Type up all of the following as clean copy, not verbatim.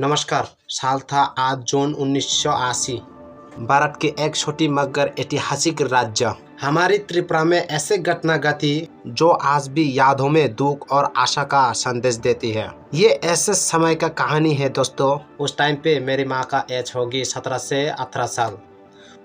नमस्कार। साल था आज जून 1980। भारत के एक छोटी मगर ऐतिहासिक राज्य हमारी त्रिपुरा में ऐसे घटना घटी जो आज भी यादों में दुख और आशा का संदेश देती है। ये ऐसे समय का कहानी है दोस्तों। उस टाइम पे मेरी माँ का एज होगी 17 से 18 साल।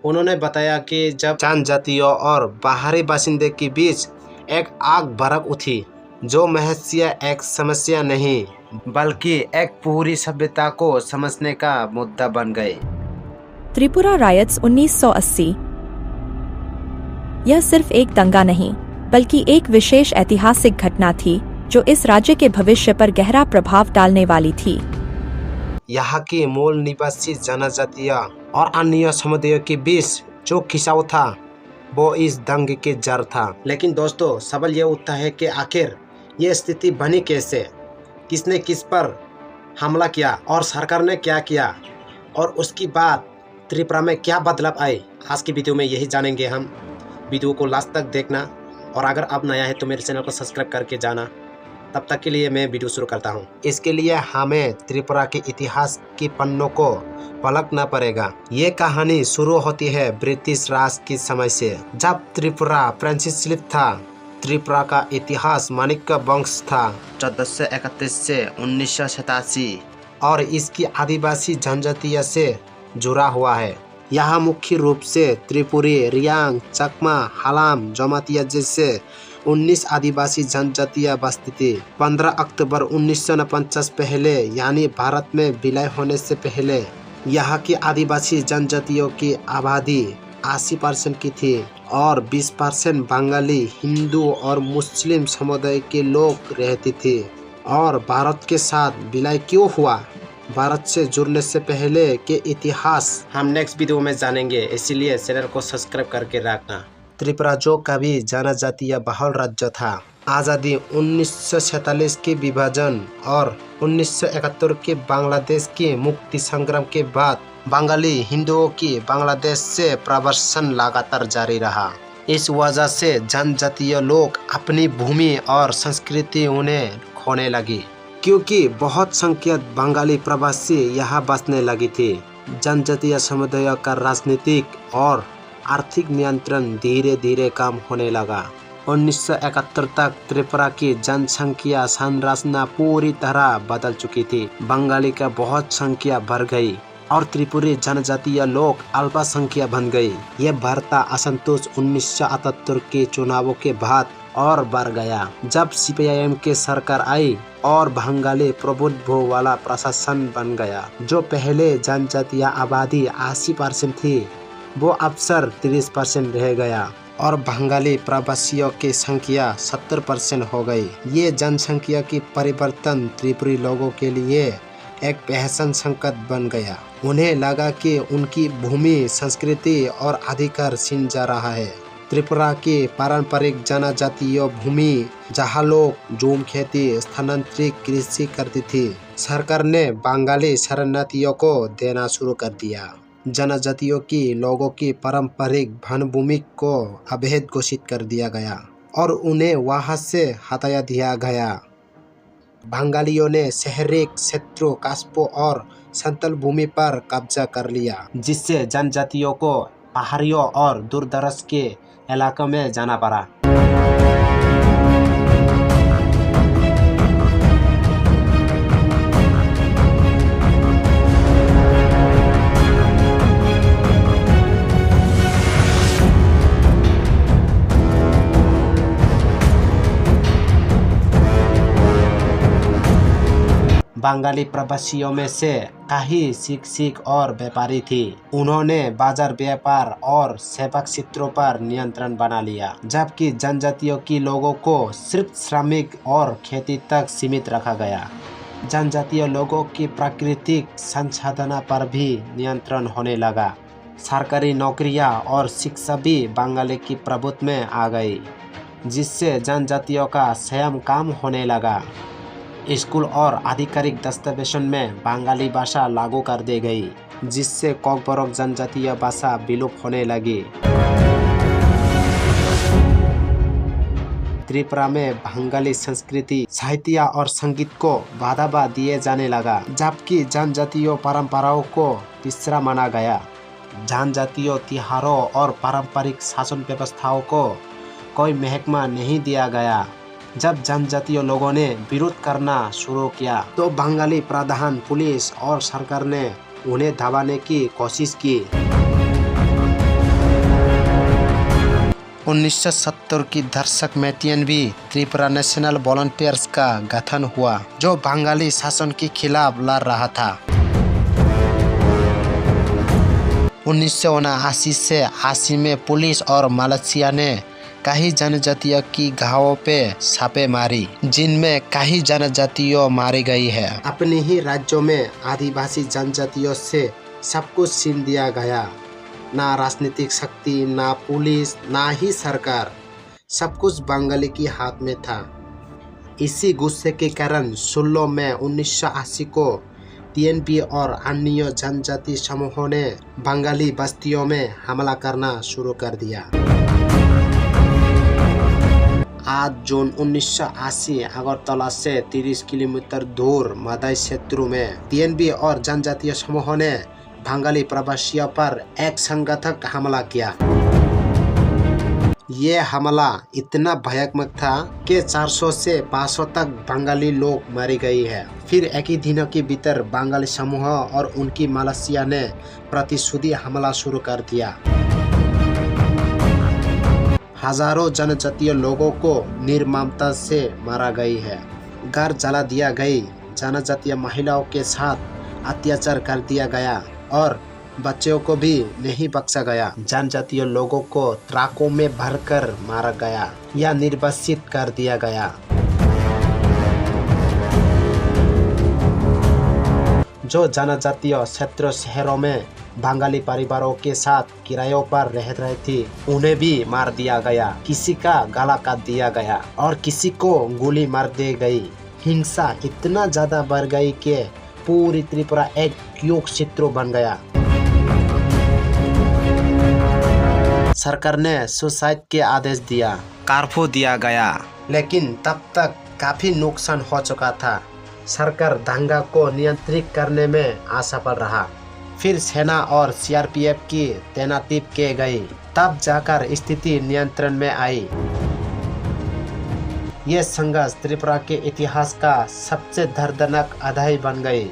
उन्होंने बताया कि जब जनजातियों और बाहरी बासिंदे के बीच एक आग भड़क उठी जो महज एक समस्या नहीं बल्कि एक पूरी सभ्यता को समझने का मुद्दा बन गई। त्रिपुरा रायट्स 1980। यह सिर्फ एक दंगा नहीं बल्कि एक विशेष ऐतिहासिक घटना थी जो इस राज्य के भविष्य पर गहरा प्रभाव डालने वाली थी। यहाँ के मूल निवासी जनजातीय और अन्य समुदायों के बीच जो खिंचाव था वो इस दंगे के जड़ था। लेकिन दोस्तों सवाल ये उठता है कि आखिर ये स्थिति बनी कैसे, किसने किस पर हमला किया और सरकार ने क्या किया और उसके बाद त्रिपुरा में क्या बदलाव आए। आज की वीडियो में यही जानेंगे हम। वीडियो को लास्ट तक देखना और अगर आप नया है तो मेरे चैनल को सब्सक्राइब करके जाना। तब तक के लिए मैं वीडियो शुरू करता हूँ। इसके लिए हमें त्रिपुरा के इतिहास के पन्नों को पलटना पड़ेगा। ये कहानी शुरू होती है ब्रिटिश राज के समय से, जब त्रिपुरा फ्रांसीसी था। त्रिपुरा का इतिहास माणिक्य वंश था 1431 से 1987 और इसकी आदिवासी जनजातीय से जुड़ा हुआ है। यहाँ मुख्य रूप से त्रिपुरी, रियांग, चकमा, हालाम, जमातिया जैसे 19 आदिवासी जनजातियाँ बसती थी। 15 अक्टूबर 1949 पहले यानी भारत में विलय होने से पहले यहाँ की आदिवासी जनजातियों की आबादी 80% की थी और 20% बंगाली, हिंदू और मुस्लिम समुदाय के लोग रहते थे। और भारत के साथ विलय क्यों हुआ, भारत से जुड़ने से पहले के इतिहास हम नेक्स्ट वीडियो में जानेंगे, इसीलिए चैनल को सब्सक्राइब करके रखना। त्रिपुरा जो कभी जनजातीय बहुल राज्य था, आज़ादी 1947 के विभाजन और 1971 के बांग्लादेश के मुक्ति संग्राम के बाद बंगाली हिंदुओं की बांग्लादेश से प्रवासन लगातार जारी रहा। इस वजह से जनजातीय लोग अपनी भूमि और संस्कृति उन्हें खोने लगी, क्योंकि बहुत संख्यक बंगाली प्रवासी यहाँ बसने लगी थी। जनजातीय समुदाय का राजनीतिक और आर्थिक नियंत्रण धीरे धीरे कम होने लगा। 1971 तक त्रिपुरा की जनसंख्या संरचना पूरी तरह बदल चुकी थी। बंगाली का बहुत संख्या बढ़ गई और त्रिपुरी जनजातीय लोग अल्पसंख्या बन गई। ये बढ़ता असंतोष 1978 के चुनावों के बाद और बढ़ गया, जब सीपीआईएम की सरकार आई और बंगाली प्रभुत्व वाला प्रशासन बन गया। जो पहले जनजातीय आबादी 80% थी वो अब 30% रह गया और बंगाली प्रवासियों की संख्या 70% हो गई। ये जनसंख्या की परिवर्तन त्रिपुरी लोगों के लिए एक भीषण संकट बन गया। उन्हें लगा कि उनकी भूमि, संस्कृति और अधिकार छीन जा रहा है। त्रिपुरा की पारंपरिक जनजातीय भूमि जहाँ लोग झूम खेती, स्थानांतरित कृषि करती थी, सरकार ने बंगाली शरणार्थियों को देना शुरू कर दिया। जनजातियों की लोगों की पारंपरिक वन भूमि को अवैध घोषित कर दिया गया और उन्हें वहां से हटाया दिया गया। बंगालियों ने शहरी क्षेत्रों, कस्बों और समतल भूमि पर कब्जा कर लिया, जिससे जनजातियों को पहाड़ियों और दूरदराज के इलाकों में जाना पड़ा। बंगाली प्रवासियों में से कई शिक्षक और व्यापारी थी। उन्होंने बाजार, व्यापार और सेवा क्षेत्रों पर नियंत्रण बना लिया, जबकि जनजातियों के लोगों को सिर्फ श्रमिक और खेती तक सीमित रखा गया। जनजातीय लोगों की प्राकृतिक संसाधन पर भी नियंत्रण होने लगा। सरकारी नौकरियां और शिक्षा भी बंगाली की प्रभुत्व में आ गई, जिससे जनजातियों का स्वयं काम होने लगा। स्कूल और आधिकारिक दस्तावेजों में बंगाली भाषा लागू कर दी गई, जिससे कोकबोरोक जनजातीय भाषा विलुप्त होने लगी। त्रिपुरा में बंगाली संस्कृति, साहित्य और संगीत को बढ़ावा दिए जाने लगा, जबकि जनजातीय परंपराओं को तीसरा माना गया। जनजातीय त्योहारों और पारंपरिक शासन व्यवस्थाओं को कोई महकमा नहीं दिया गया। जब जनजातीय लोगों ने विरोध करना शुरू किया तो बंगाली प्रधान पुलिस और सरकार ने उन्हें दबाने की कोशिश की। 1970 की दशक में TNB त्रिपुरा नेशनल वॉलंटियर्स का गठन हुआ, जो बंगाली शासन के खिलाफ लड़ रहा था। 1979 से 80 में पुलिस और मलेशिया ने कई जनजातियों की गांवों पे छापे मारी, जिनमें कई जनजातियों मारी गई है। अपने ही राज्यों में आदिवासी जनजातियों से सब कुछ छीन दिया गया। ना राजनीतिक शक्ति, ना पुलिस, ना ही सरकार, सब कुछ बंगाली के हाथ में था। इसी गुस्से के कारण 16 मई 1980 को TNB और अन्य जनजाति समूहों ने बंगाली बस्तियों में हमला करना शुरू कर दिया। 8 जून 1980 अगरतला से 30 किलोमीटर दूर मदाई क्षेत्र में TNB और जनजातीय समूहों ने बंगाली प्रवासियों पर एक संगठित हमला किया। ये हमला इतना भयानक था कि 400 से 500 तक बंगाली लोग मारी गई है। फिर एक ही दिनों के भीतर बंगाली समूह और उनकी मलेशिया ने प्रतिशोधी हमला शुरू कर दिया। हजारों जनजातीय लोगों को निर्ममता से मारा गई है, घर जला दिया गई, जनजातीय महिलाओं के साथ अत्याचार कर दिया गया और बच्चों को भी नहीं बख्शा गया। जनजातीय लोगों को ट्रकों में भरकर मारा गया या निर्वासित कर दिया गया। जो जनजातीय क्षेत्र शहरों में बंगाली परिवारों के साथ किरायों पर रह रहे थे, उन्हें भी मार दिया गया, किसी का गला काट दिया गया और किसी को गोली मार दी गई। हिंसा इतना ज्यादा बढ़ गई कि पूरी त्रिपुरा एक युद्ध क्षेत्र बन गया। सरकार ने सुसाइड के आदेश दिया, कर्फ्यू दिया गया, लेकिन तब तक काफी नुकसान हो चुका था। सरकार दंगा को नियंत्रित करने में असफल रहा। फिर सेना और CRPF की तैनाती की गई, तब जाकर स्थिति नियंत्रण में आई। ये संघर्ष त्रिपुरा के इतिहास का सबसे दर्दनाक अध्याय बन गई।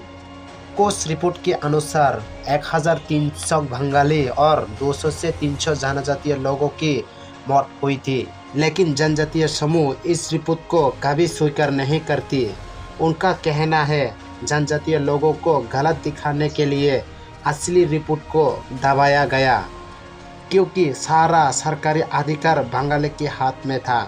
कुछ रिपोर्ट के अनुसार 1300 बंगाली और 200 से 300 जनजातीय लोगों की मौत हुई थी, लेकिन जनजातीय समूह इस रिपोर्ट को कभी स्वीकार नहीं करती। उनका कहना है जनजातीय लोगों को गलत दिखाने के लिए असली रिपोर्ट को दबाया गया, क्योंकि सारा सरकारी अधिकार बंगाली के हाथ में था।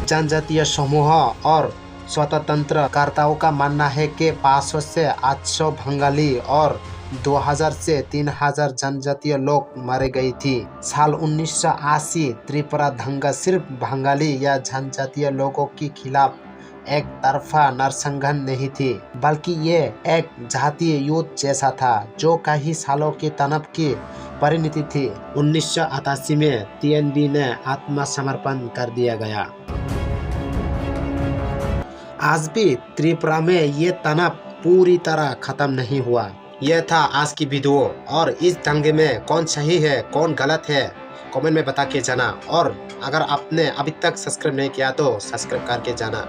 जनजातीय समूह और स्वतंत्रताकर्ताओं का मानना है कि 500 से 800 बंगाली और 2000 से 3000 जनजातीय लोग मारे गई थी। साल 1980 त्रिपुरा दंगा सिर्फ बंगाली या जनजातीय लोगों के खिलाफ एक तरफा नरसंहार नहीं थी, बल्कि ये एक जातीय युद्ध जैसा था जो कई सालों के तनाव की परिणति थी। 1988 में TNB ने आत्मसमर्पण कर दिया गया। आज भी त्रिपुरा में ये तनाव पूरी तरह खत्म नहीं हुआ। यह था आज की वीडियो, और इस दंगे में कौन सही है कौन गलत है कमेंट में बता के जाना, और अगर आपने अभी तक सब्सक्राइब नहीं किया तो सब्सक्राइब करके जाना।